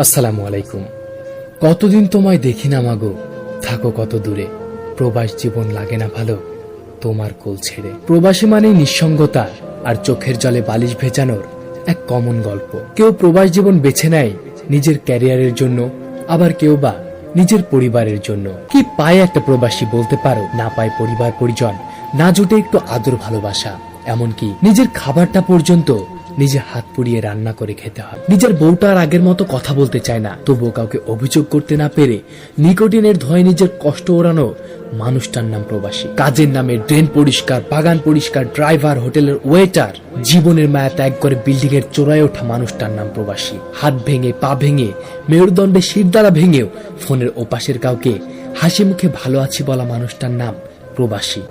আসসালামু আলাইকুম। কতদিন তোমায় দেখি না মাগো, থাকো কত দূরে। প্রবাস জীবন লাগে না ভালো তোমার কোল ছেড়ে। প্রবাসী মানেই নিঃসঙ্গতা আর চোখের জলে বালিশ ভেজানোর এক কমন গল্প। কেউ প্রবাস জীবন বেছে নেয় নিজের ক্যারিয়ারের জন্য, আবার কেউ বা নিজের পরিবারের জন্য। কি পায় একটা প্রবাসী বলতে পারো? না পায় পরিবার পরিজন, না জুটে একটু আদর ভালোবাসা, এমনকি নিজের খাবারটা পর্যন্ত নিজে হাত পুড়িয়ে রান্না করে খেতে হয়। নিজের বউটা আর আগের মতো কথা বলতে চায় না, তবুও কাউকে অভিযোগ করতে না পেরে নিকোটিনের ধোঁয়ায় নিজের কষ্ট ওড়ানো মানুষটার নাম প্রবাসী। কাজের নামে ড্রেন পরিষ্কার, বাগান পরিষ্কার, ড্রাইভার, হোটেলের ওয়েটার, জীবনের মায়া ত্যাগ করে বিল্ডিং এর চোরায় ওঠা মানুষটার নাম প্রবাসী। হাত ভেঙে, পা ভেঙে, মেরুদণ্ডে শিরদাঁড়া ভেঙেও ফোনের ওপাশের কাউকে হাসি মুখে ভালো আছি বলা মানুষটার নাম প্রবাসী।